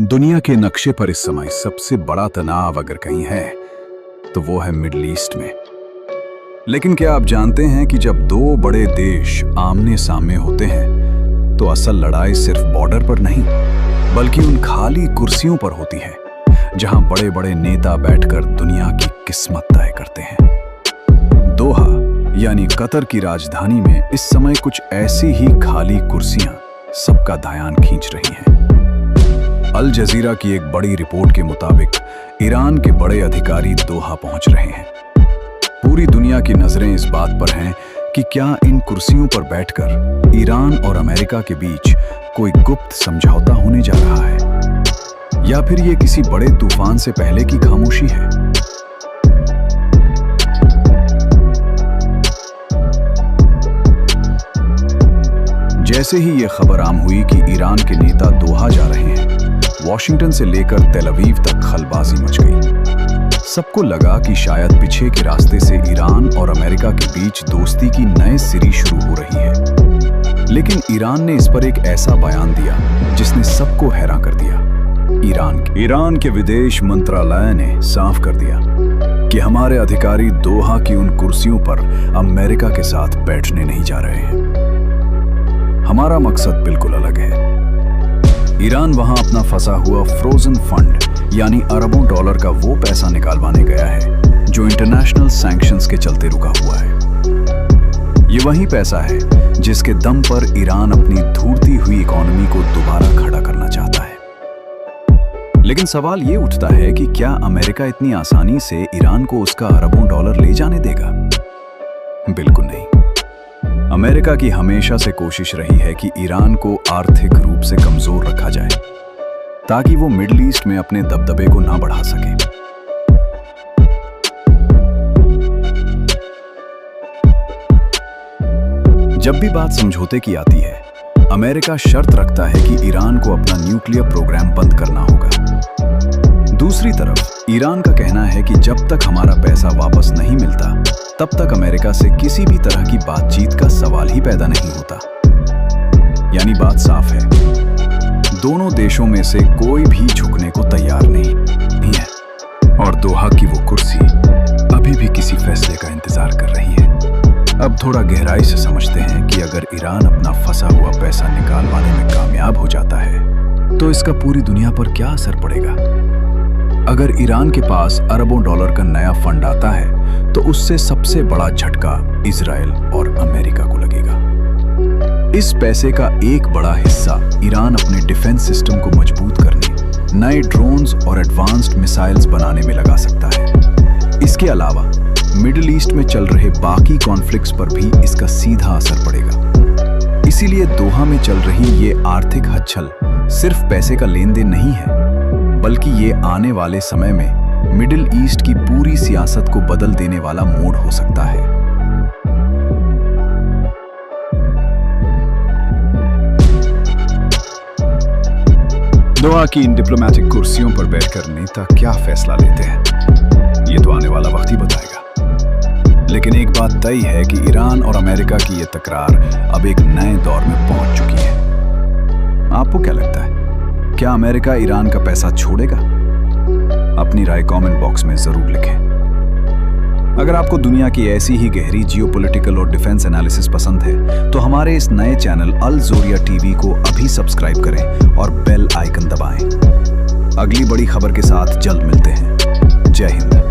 दुनिया के नक्शे पर इस समय सबसे बड़ा तनाव अगर कहीं है तो वो है मिडिल ईस्ट में। लेकिन क्या आप जानते हैं कि जब दो बड़े देश आमने सामने होते हैं तो असल लड़ाई सिर्फ बॉर्डर पर नहीं बल्कि उन खाली कुर्सियों पर होती है जहां बड़े बड़े नेता बैठकर दुनिया की किस्मत तय करते हैं। दोहा यानी कतर की राजधानी में इस समय कुछ ऐसी ही खाली कुर्सियां सबका ध्यान खींच रही हैं। अल जजीरा की एक बड़ी रिपोर्ट के मुताबिक ईरान के बड़े अधिकारी दोहा पहुंच रहे हैं। पूरी दुनिया की नजरें इस बात पर हैं कि क्या इन कुर्सियों पर बैठकर ईरान और अमेरिका के बीच कोई गुप्त समझौता होने जा रहा है या फिर ये किसी बड़े तूफान से पहले की खामोशी है। जैसे ही ये खबर आम हुई कि ईरान के नेता दोहा जा रहे हैं, वॉशिंगटन से लेकर तेल अवीव तक खलबाजी मच गई। सबको लगा कि शायद पीछे के रास्ते से ईरान और अमेरिका के बीच दोस्ती की नई सीरीज शुरू हो रही है। लेकिन ईरान ने इस पर एक ऐसा बयान दिया जिसने सबको हैरान कर दिया। ईरान के विदेश मंत्रालय ने साफ कर दिया कि हमारे अधिकारी दोहा की उन कुर्सियों पर अमेरिका के साथ बैठने नहीं जा रहे हैं। हमारा मकसद बिल्कुल अलग है। ईरान वहां अपना फंसा हुआ फ्रोजन फंड यानी अरबों डॉलर का वो पैसा निकालवाने गया है जो इंटरनेशनल सैंक्शंस के चलते रुका हुआ है। ये वही पैसा है जिसके दम पर ईरान अपनी धूर्ती हुई इकोनॉमी को दोबारा खड़ा करना चाहता है। लेकिन सवाल ये उठता है कि क्या अमेरिका इतनी आसानी से ईरान को उसका अरबों डॉलर ले जाने देगा? बिल्कुल नहीं। अमेरिका की हमेशा से कोशिश रही है कि ईरान को आर्थिक रूप से कमजोर रखा जाए ताकि वो मिडिल ईस्ट में अपने दबदबे को ना बढ़ा सके। जब भी बात समझौते की आती है, अमेरिका शर्त रखता है कि ईरान को अपना न्यूक्लियर प्रोग्राम बंद करना होगा। दूसरी तरफ ईरान का कहना है कि जब तक हमारा पैसा वापस नहीं मिलता तब तक अमेरिका से किसी भी तरह की बातचीत का सवाल ही पैदा नहीं होता। यानी बात साफ है, दोनों देशों में से कोई भी झुकने को तैयार नहीं है और दोहा की वो कुर्सी अभी भी किसी फैसले का इंतजार कर रही है। अब थोड़ा गहराई से समझते हैं कि अगर ईरान अपना फंसा हुआ पैसा निकालवाने में कामयाब हो जाता है तो इसका पूरी दुनिया पर क्या असर पड़ेगा। अगर ईरान के पास अरबों डॉलर का नया फंड आता है तो उससे सबसे बड़ा झटका इजराइल और अमेरिका को लगेगा। इस पैसे का एक बड़ा हिस्सा ईरान अपने डिफेंस सिस्टम को मजबूत करने, नए ड्रोन्स और एडवांस्ड मिसाइल्स बनाने में लगा सकता है। इसके अलावा मिडिल ईस्ट में चल रहे बाकी कॉन्फ्लिक्ट्स पर भी इसका सीधा असर पड़ेगा। इसीलिए दोहा में चल रही ये आर्थिक हलचल सिर्फ पैसे का लेन देन नहीं है बल्कि ये आने वाले समय में मिडिल ईस्ट की पूरी सियासत को बदल देने वाला मोड़ हो सकता है। दोहा की इन डिप्लोमेटिक कुर्सियों पर बैठकर नेता क्या फैसला लेते हैं ये तो आने वाला वक्त ही बताएगा। लेकिन एक बात तय है कि ईरान और अमेरिका की ये तकरार अब एक नए दौर में पहुंच चुकी है। आपको क्या लगता है, क्या अमेरिका ईरान का पैसा छोड़ेगा? अपनी राय कमेंट बॉक्स में जरूर लिखें। अगर आपको दुनिया की ऐसी ही गहरी जियोपॉलिटिकल और डिफेंस एनालिसिस पसंद है तो हमारे इस नए चैनल अल जोरिया टीवी को अभी सब्सक्राइब करें और बेल आइकन दबाएं। अगली बड़ी खबर के साथ जल्द मिलते हैं। जय हिंद।